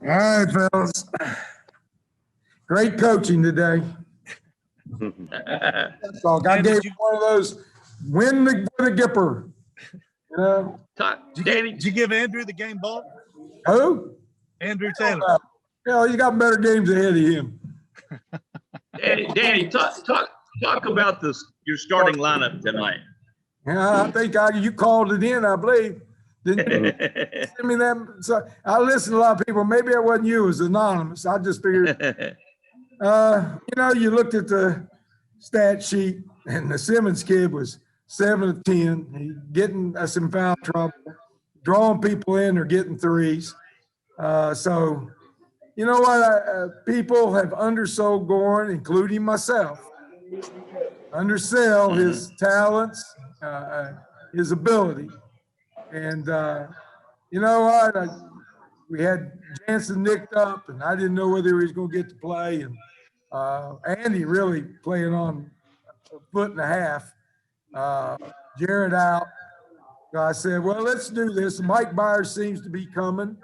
All right, fellas. Great coaching today. That's all. I gave one of those win the Gipper. You know? Did you give Andrew the game ball? Who? Andrew Taylor. Yeah, he's got better games ahead of him. Danny, talk about your starting lineup tonight. Yeah, I think you called it in, I believe. Didn't you send me that? So I listened to a lot of people. Maybe it wasn't you. It was anonymous. I just figured, you looked at the stat sheet and the Simmons kid was 7 of 10. He getting us in foul trouble, drawing people in or getting threes. So, you know what? People have undersold Goran, including myself. Undersell his talents, his ability. And you know what? We had Jansen nicked up, and I didn't know whether he was going to get to play. And Andy really playing on a foot and a half. Jared out. So I said, well, let's do this. Mike Byers seems to be coming.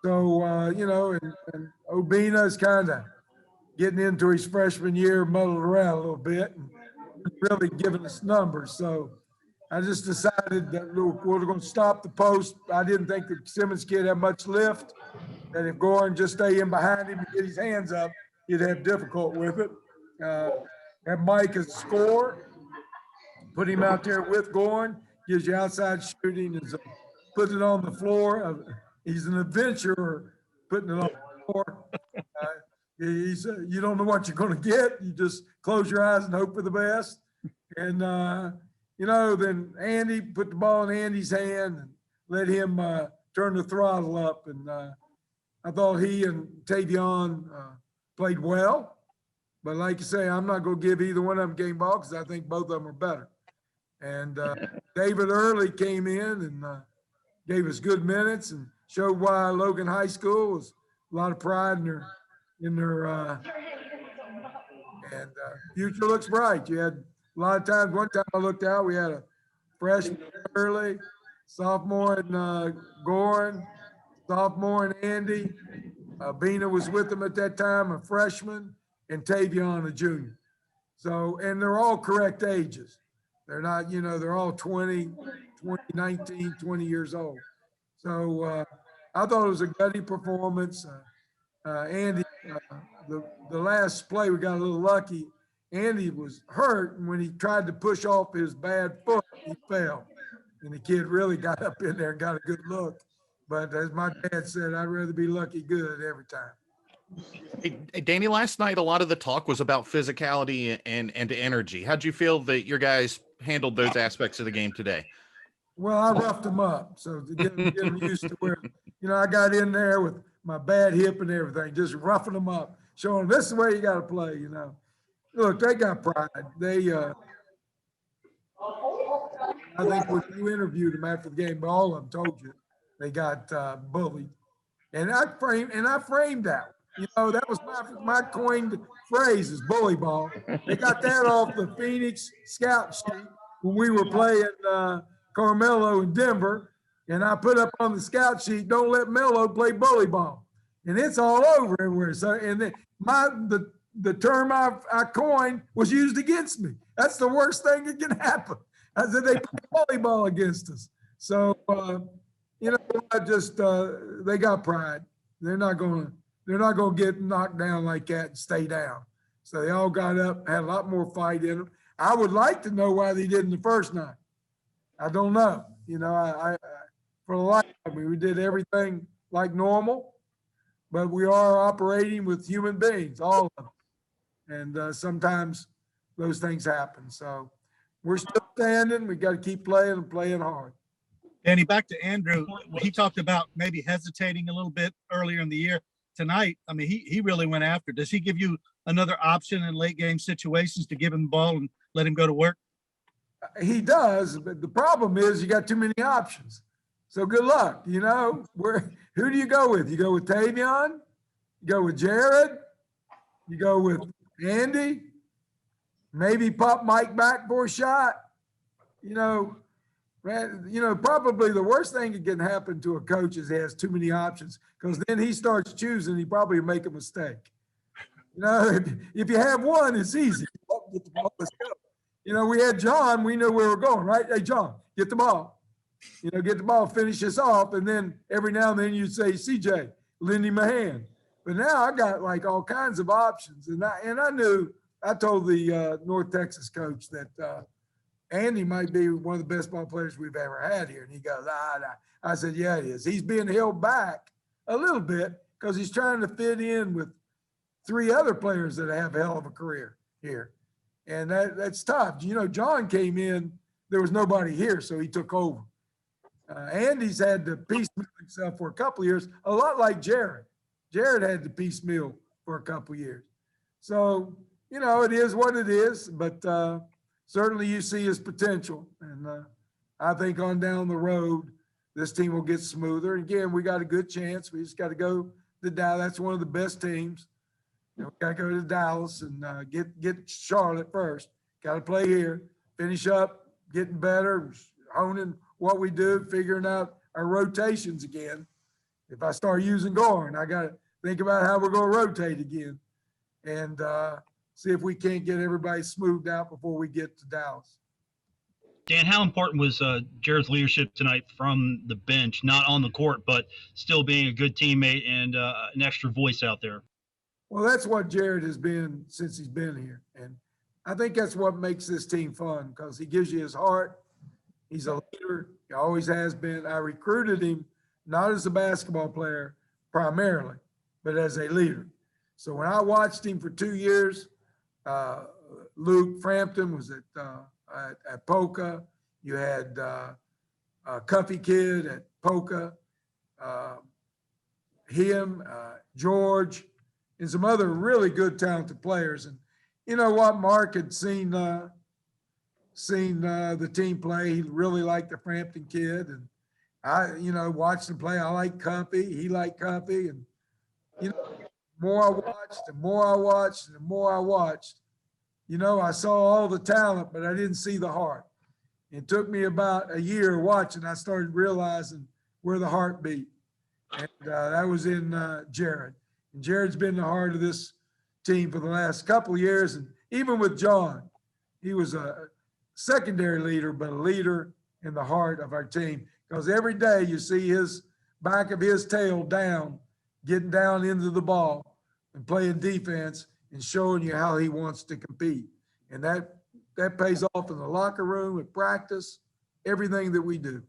So, and Obina is kind of getting into his freshman year, muddled around a little bit, and really giving us numbers. So I just decided that we're going to stop the post. I didn't think the Simmons kid had much lift, that if Goran just stay in behind him and get his hands up, he'd have difficult with it. Have Mike as a scorer, put him out there with Goran, gives you outside shooting, and put it on the floor. He's an adventurer putting it on the floor. You don't know what you're going to get. You just close your eyes and hope for the best. And, then Andy put the ball in Andy's hand and let him turn the throttle up. And I thought he and Tavion played well. But like you say, I'm not going to give either one of them game ball because I think both of them are better. And David Early came in and gave us good minutes and showed why Logan High School was a lot of pride in their future looks bright. You had a lot of times. One time I looked out, we had a freshman Early, sophomore in Goran, sophomore in Andy. Bina was with them at that time, a freshman, and Tavion, a junior. So, and they're all correct ages. They're not, they're all 20, 19, 20 years old. So I thought it was a gutty performance. Andy, the last play, we got a little lucky. Andy was hurt, and when he tried to push off his bad foot, he fell. And the kid really got up in there and got a good look. But as my dad said, I'd rather be lucky good every time. Hey, Danny, last night, a lot of the talk was about physicality and energy. How'd you feel that your guys handled those aspects of the game today? Well, I roughed them up. So to get them used to where, I got in there with my bad hip and everything, just roughing them up, showing them this is the way you got to play, Look, they got pride. They, I think when you interviewed them after the game, all of them told you they got bullied. And I framed that. That was my coined phrase is bully ball. They got that off the Phoenix scout sheet when we were playing Carmelo in Denver. And I put up on the scout sheet, don't let Melo play bully ball. And it's all over everywhere. So, and then the term I coined was used against me. That's the worst thing that can happen. I said they play volleyball against us. So, they got pride. They're not going to get knocked down like that and stay down. So they all got up, had a lot more fight in them. I would like to know why they didn't the first night. I don't know. I for the life of me, we did everything like normal, but we are operating with human beings, all of them. And sometimes those things happen. So we're still standing. We got to keep playing and playing hard. Danny, back to Andrew. He talked about maybe hesitating a little bit earlier in the year. Tonight, I mean, he really went after. Does he give you another option in late game situations to give him the ball and let him go to work? He does, but the problem is you got too many options. So good luck. Who do you go with? You go with Tavion? You go with Jared? You go with Andy? Maybe pop Mike back for a shot? Man, you know, probably the worst thing that can happen to a coach is he has too many options, because then he starts choosing, he probably make a mistake. You know, if you have one, it's easy. Get the ball, let's go. You know, we had John, we knew where we were going, right? Hey, John, get the ball. You know, get the ball, finish us off, and then every now and then you'd say, CJ, lend him a hand. But now I got like all kinds of options, and I knew, I told the North Texas coach that Andy might be one of the best ball players we've ever had here. And he goes, I said, yeah, he is. He's being held back a little bit because he's trying to fit in with 3 other players that have a hell of a career here. And that's tough. You know, John came in, there was nobody here, so he took over. Andy's had to piecemeal himself for a couple of years, a lot like Jared. Jared had to piecemeal for a couple of years. So, you know, it is what it is, but certainly you see his potential. And I think on down the road, this team will get smoother. Again, we got a good chance. We just got to go to Dallas. That's one of the best teams. You know, we got to go to Dallas and get Charlotte first. Got to play here, finish up, getting better, honing what we do, figuring out our rotations again. If I start using Gorin, I got to think about how we're going to rotate again and see if we can't get everybody smoothed out before we get to Dallas. Dan, how important was Jared's leadership tonight from the bench, not on the court, but still being a good teammate and an extra voice out there? Well, that's what Jared has been since he's been here. And I think that's what makes this team fun, because he gives you his heart. He's a leader. He always has been. I recruited him not as a basketball player primarily, but as a leader. So when I watched him for 2 years, Luke Frampton was at Polka. You had Cuffy Kid at Polka, George, and some other really good, talented players. And you know what? Mark had seen the team play. He really liked the Frampton kid, and I, you know, watched him play. I like Cuffy. He liked Cuffy, and you know, the more I watched, the more I watched, and the more I watched, you know, I saw all the talent, but I didn't see the heart. It took me about a year watching. I started realizing where the heart beat, and that was in Jared. And Jared's been the heart of this team for the last couple of years. And even with John, he was a secondary leader, but a leader in the heart of our team. Because every day you see his back of his tail down, getting down into the ball and playing defense and showing you how he wants to compete. And that pays off in the locker room, at practice, everything that we do.